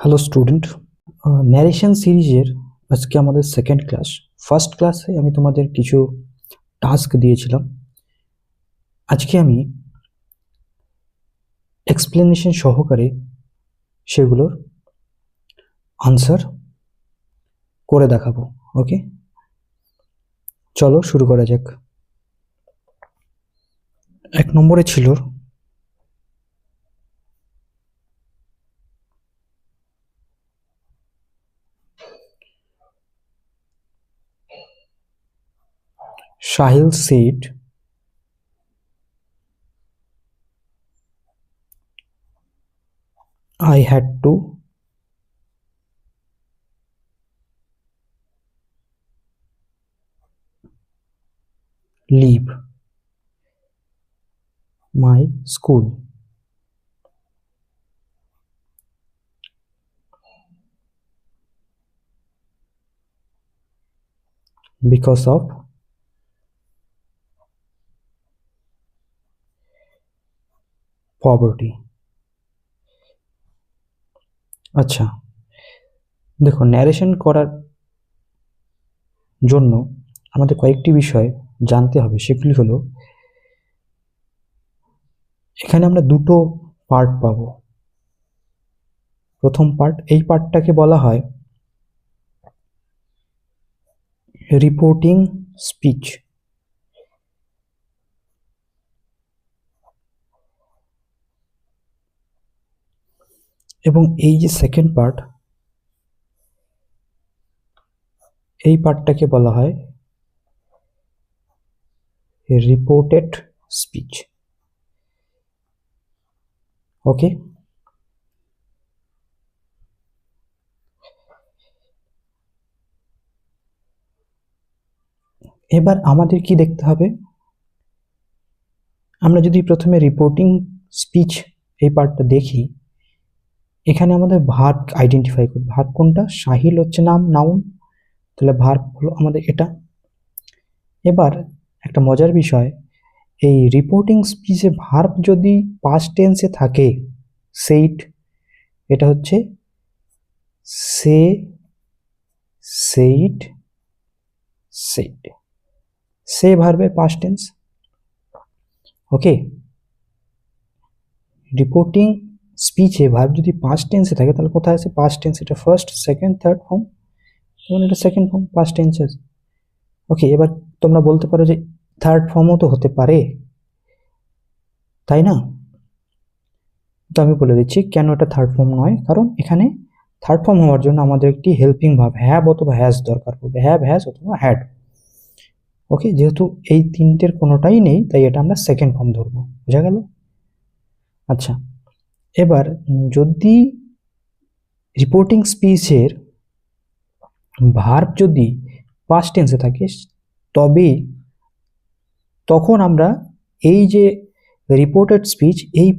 Hello student, narration সিরিজের আজকে আমাদের সেকেন্ড ক্লাস। ফার্স্ট ক্লাসে আমি তোমাদের কিছু টাস্ক দিয়েছিলাম। আজকে আমি এক্সপ্লেনেশন সহকারে সেগুলোর আনসার করে দেখাবো। ওকে, চলো শুরু করা যাক। এক নম্বরে ছিল Sahil said I had to leave my school because of poverty। আচ্ছা, দেখো, ন্যারেশন করার জন্য আমাদের কয়েকটি বিষয় জানতে হবে। সেগুলি হলো, এখানে আমরা দুটো পার্ট পাবো। প্রথম পার্ট, এই পার্টটাকে বলা হয় রিপোর্টিং স্পিচ, এবং এই যে সেকেন্ড পার্ট, এই পার্টটাকে বলা হয় রিপোর্টেড স্পিচ। ওকে, এবার আমাদের কি দেখতে হবে? আমরা যদি প্রথমে রিপোর্টিং স্পিচ এই পার্টটা দেখি, এখানে আমাদের ভার্ব আইডেন্টিফাই করি। ভার্ব কোনটা? সাহিল হচ্ছে নাউন, তাহলে ভার্ব হলো আমাদের এটা। এবার একটা মজার বিষয়, এই রিপোর্টিং স্পিচে ভার্ব যদি পাস্ট টেন্সে থাকে, সেইড, এটা হচ্ছে সে, সেইড, সেইড, সে ভার্বের পাস্ট টেন্স। ওকে, রিপোর্টিং স্পিচে ভার্ব যদি পাস্ট টেন্সে থাকে তাহলে কোথায় আছে পাস্ট টেন্স? এটা ফার্স্ট, সেকেন্ড, থার্ড ফর্ম, যেমন এটা সেকেন্ড ফর্ম, পাস্ট টেন্স আছে। ওকে, এবার তোমরা বলতে পারো যে থার্ড ফর্মও তো হতে পারে, তাই না? তো আমি বলে দিচ্ছি কেন এটা থার্ড ফর্ম নয়। কারণ এখানে থার্ড ফর্ম হওয়ার জন্য আমাদের একটি হেল্পিং ভার্ব হ্যাভ অথবা হ্যাজ দরকার পড়বে, হ্যাভ, হ্যাজ অথবা হ্যাড। ওকে, যেহেতু এই তিনটের কোনোটাই নেই তাই এটা আমরা সেকেন্ড ফর্ম ধরবো। বোঝা গেল? আচ্ছা, এবার যদি রিপোর্টিং স্পিচের ভার্ব যদি পাস্ট টেন্সে থাকে, তবে তখন আমরা এই যে রিপোর্টেড স্পিচ, এই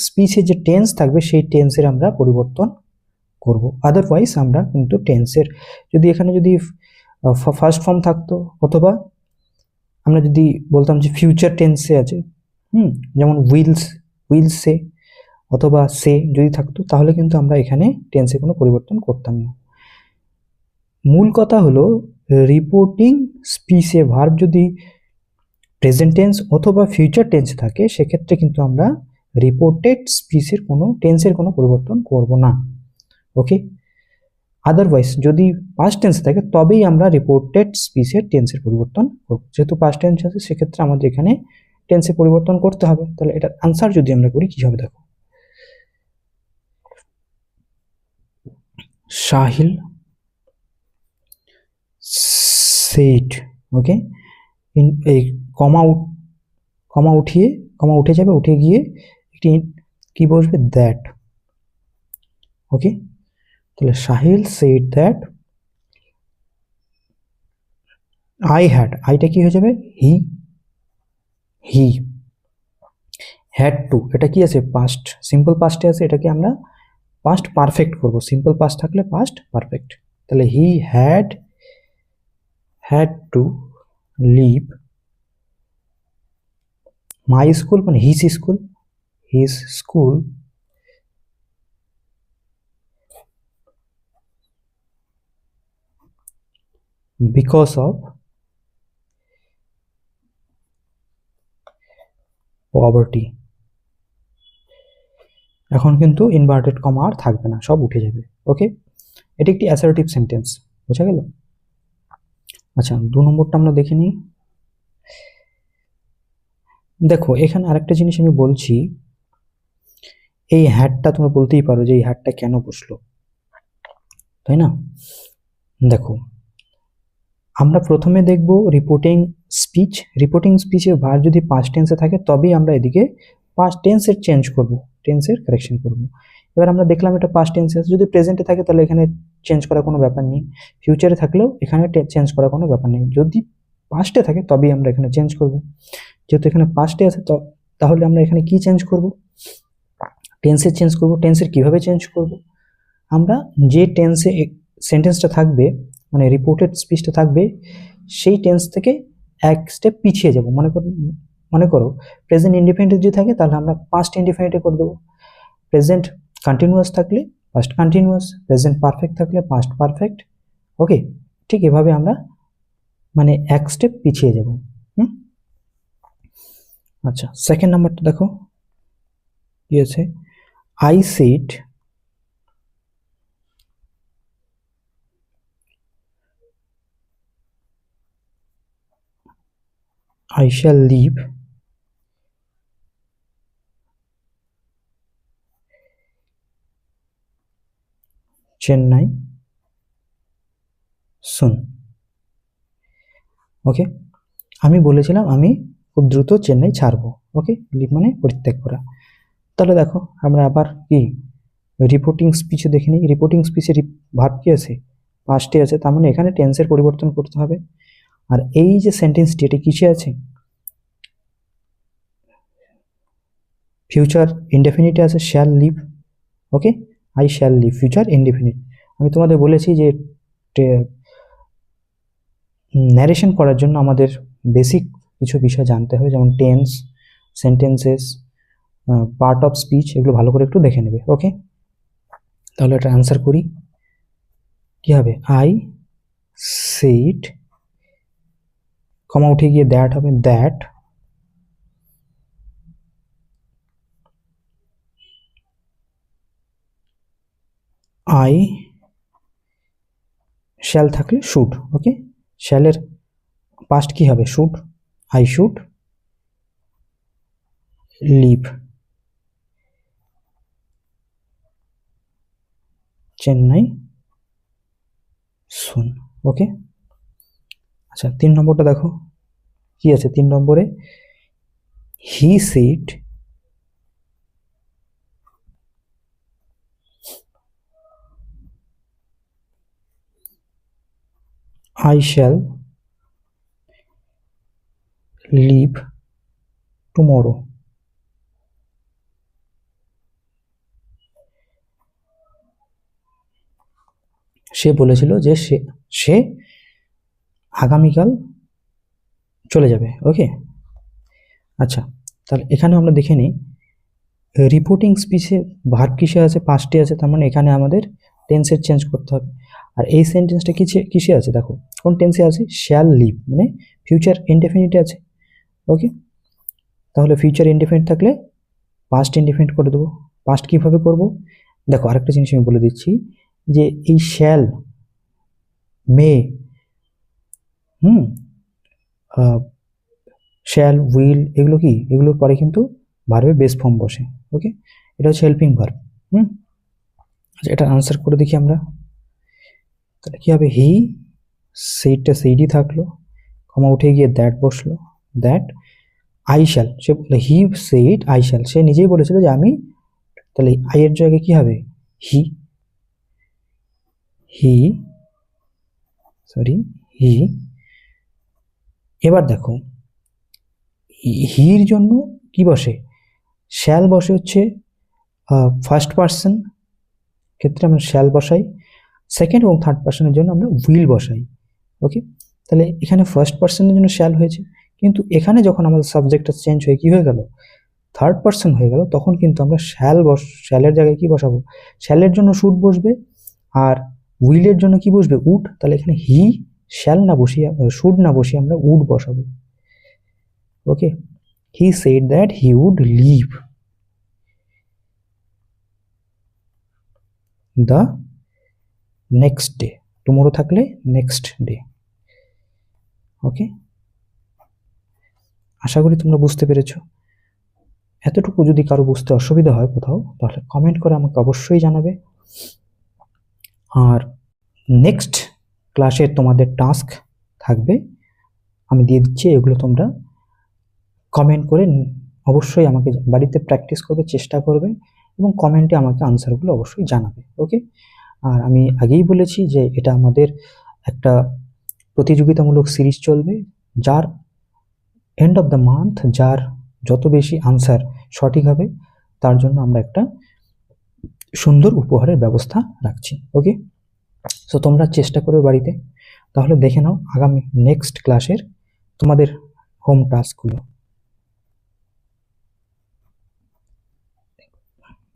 স্পিচে যে টেন্স থাকবে সেই টেন্সের আমরা পরিবর্তন করব। আদারওয়াইজ আমরা কিন্তু টেন্সের, যদি এখানে যদি ফার্স্ট ফর্ম থাকতো, অথবা আমরা যদি বলতাম যে ফিউচার টেন্সে আছে, যেমন উইলস সে অথবা সে যদি থাকতো, তাহলে কিন্তু আমরা এখানে টেন্সে কোনো পরিবর্তন করতাম না। মূল কথা হলো, রিপোর্টিং স্পিচে ভার্ব যদি প্রেজেন্ট টেন্স অথবা ফিউচার টেন্স থাকে, সেক্ষেত্রে কিন্তু আমরা রিপোর্টেড স্পিচের কোনো টেন্সের কোনো পরিবর্তন করব না। ওকে, আদারওয়াইজ যদি পাস্ট টেন্স থাকে তবেই আমরা রিপোর্টেড স্পিচের টেন্সের পরিবর্তন করব। যেহেতু পাস্ট টেন্স আছে সেক্ষেত্রে আমাদের এখানে টেন্সে পরিবর্তন করতে হবে। তাহলে এটার আনসার যদি আমরা করি কি হবে দেখো, সাহিল সেড। ওকে, এই কমা উঠে যাবে, উঠে গিয়ে একটি কি বসবে? দ্যাট। ওকে, তাহলে Sahil said that I had, আইটা কি হয়ে যাবে? হি হ্যাড টু, এটা কি আছে? পাস্ট, সিম্পল পাস্টে আছে, এটাকে আমরা পাস্ট পারফেক্ট করব। সিম্পল পাস্ট থাকলে পাস্ট পারফেক্ট। তাহলে he had to leave my school, মানে his school because of poverty. এখন কিন্তু ইনভার্টেড কমা আর থাকবে না, সব উঠে যাবে। ওকে, এটি একটি অ্যাসার্টিভ সেন্টেন্স, বোঝা গেল? আচ্ছা, 2 নম্বরটা আমরা দেখে নিই। দেখো এখানে আরেকটা জিনিস আমি বলছি, এই হ্যাটটা তোমরা বলতেই পারো যে এই হ্যাটটা কেন বসলো, তাই না? দেখো আমরা প্রথমে দেখব রিপোর্টিং স্পিচ। রিপোর্টিং স্পিচে ভার যদি পাস্ট টেন্সে থাকে তবেই আমরা এদিকে পাস্ট টেন্সের চেঞ্জ করব, টেন্সের কারেকশন করব। এবার আমরা দেখলাম এটা পাস্ট টেন্সে আছে, যদি প্রেজেন্টে থাকে তাহলে এখানে চেঞ্জ করার কোনো ব্যাপার নেই, ফিউচারে থাকলেও এখানে চেঞ্জ করার কোনো ব্যাপার নেই। যদি পাস্টে থাকে তবেই আমরা এখানে চেঞ্জ করব। যেহেতু এখানে পাস্টে আছে তাহলে আমরা এখানে কি চেঞ্জ করব? টেন্সের চেঞ্জ করব। টেন্সের কিভাবে চেঞ্জ করব? আমরা যে টেন্সে সেন্টেন্সটা থাকবে, মানে রিপোর্টেড স্পিচটা থাকবে, সেই টেন্স থেকে এক স্টেপ পিছিয়ে যাব। মনে করো প্রেজেন্ট ইনডিফিনিট যদি থাকে তাহলে আমরা পাস্ট ইনডিফিনিটে করে দেবো। প্রেজেন্ট কন্টিনিউয়াস থাকলে পাস্ট কন্টিনিউয়াস, প্রেজেন্ট পারফেক্ট থাকলে পাস্ট পারফেক্ট। ওকে, ঠিক এভাবে আমরা মানে এক স্টেপ পিছিয়ে যাব। আচ্ছা, সেকেন্ড নাম্বারটা দেখো কি আছে, I said I shall leave Chennai soon. ওকে, আমি বলেছিলাম আমি খুব দ্রুত চেন্নাই ছাড়বো। ওকে, লিভ মানে পরিত্যাগ করা। তাহলে দেখো আমরা আবার কি রিপোর্টিং স্পিচে দেখে নিই। রিপোর্টিং স্পিচের ভার্ব কি আছে? পাস্টে আছে, তার মানে এখানে টেন্সের পরিবর্তন করতে হবে। আর এই যে সেন্টেন্সটি এটা কিসে আছে? ফিউচার ইনডেফিনিটে আছে, shall live. Okay, I shall live, future indefinite. আমি তোমাদের বলেছি যে ন্যারেশন করার জন্য আমাদের বেসিক কিছু বিষয় জানতে হবে, যেমন tense, sentences, part of speech, এগুলো ভালো করে একটু দেখে নেবে। ওকে, তাহলে এটা অ্যান্সার করি, কি হবে? আই সেড, কমা উঠে গিয়ে দ্যাট হবে, দ্যাট আই শ্যাল থাকলে শুড। ওকে, শ্যালের পাস্ট কি হবে? Should. I should leave Chennai soon. Okay, আচ্ছা 3 নম্বরটা দেখো কি আছে। 3 নম্বরে he said I shall leave tomorrow. সে বলেছিল যে সে আগামীকাল চলে যাবে। ওকে, আচ্ছা তাহলে এখানে আমরা দেখে নিই রিপোর্টিং স্পিচে ভার্ব কিসে আছে? পাস্টে আছে, তার মানে এখানে আমাদের টেন্সের চেঞ্জ করতে হবে। আর এই সেন্টেন্সটা কিসে আছে? দেখো কোন টেন্সে আছে? শ্যাল লিভ, মানে ফিউচার ইনডেফিনিটে আছে। ওকে, তাহলে ফিউচার ইনডেফিনিট থাকলে পাস্ট ইনডেফিনিট করে দেবো। পাস্ট কীভাবে করব? দেখো আরেকটা জিনিস আমি বলে দিচ্ছি, যে এই শ্যাল, মে, শ্যাল, উইল, এগুলো কি? এগুলোর পরে কিন্তু ভার্বে বেস ফর্ম বসে। ওকে, এটা হচ্ছে হেল্পিং ভার্ব। আচ্ছা, এটা আনসার করে দেখি আমরা, তাহলে কি হবে? হি সেইটা সেইডই থাকলো, কমা উঠে গিয়ে দ্যাট বসলো, দ্যাট আই শ্যাল, সে হি সেইড আই শ্যাল, সে নিজেই বলেছিল যে আমি, তাহলে আই এর জায়গায় কি হবে? হি, হি সরি হি। এবার দেখো হির জন্য কি বসে? শ্যাল বসে হচ্ছে ফার্স্ট পার্সন ক্ষেত্রে আমরা শ্যাল বসাই, সেকেন্ড এবং থার্ড পার্সনের জন্য আমরা উইল বসাই। ওকে, তাহলে এখানে ফার্স্ট পার্সনের জন্য শ্যাল হয়েছে, কিন্তু এখানে যখন আমাদের সাবজেক্টটা চেঞ্জ হয়ে কি হয়ে গেল? থার্ড পার্সন হয়ে গেল, তখন কিন্তু আমরা শ্যালের জায়গায় কি বসাবো? শ্যালের জন্য শুড বসবে, আর উইলের জন্য কি বসবে? উড। তাহলে এখানে হি শ্যাল না বসিয়ে শুড না বসিয়ে আমরা উড বসাবো। Okay, he said that he would leave the next day, tomorrow থাকলে নেক্সট ডে। ওকে, আশা করি তোমরা বুঝতে পেরেছো। এতটুকু যদি কারো বুঝতে অসুবিধা হয় কোথাও, তাহলে কমেন্ট করে আমাকে অবশ্যই জানাবে। আর নেক্সট ক্লাসে তোমাদের টাস্ক থাকবে, আমি দিয়ে দিচ্ছি, এগুলো তোমরা কমেন্ট করে অবশ্যই আমাকে বাড়িতে প্র্যাকটিস করবে, চেষ্টা করবে এবং কমেন্টে আমাকে আনসারগুলো অবশ্যই জানাবে। ওকে, আর আমি আগেই বলেছি যে এটা আমাদের একটা প্রতিযোগিতামূলক সিরিজ চলবে, যার এন্ড অফ দ্য মান্থ যার যত বেশি আনসার সঠিক হবে তার জন্য আমরা একটা সুন্দর উপহারের ব্যবস্থা রাখছি। ওকে, সো তোমরা চেষ্টা করবে বাড়িতে। তাহলে দেখে নাও আগামী নেক্সট ক্লাসের তোমাদের হোম টাস্কগুলো।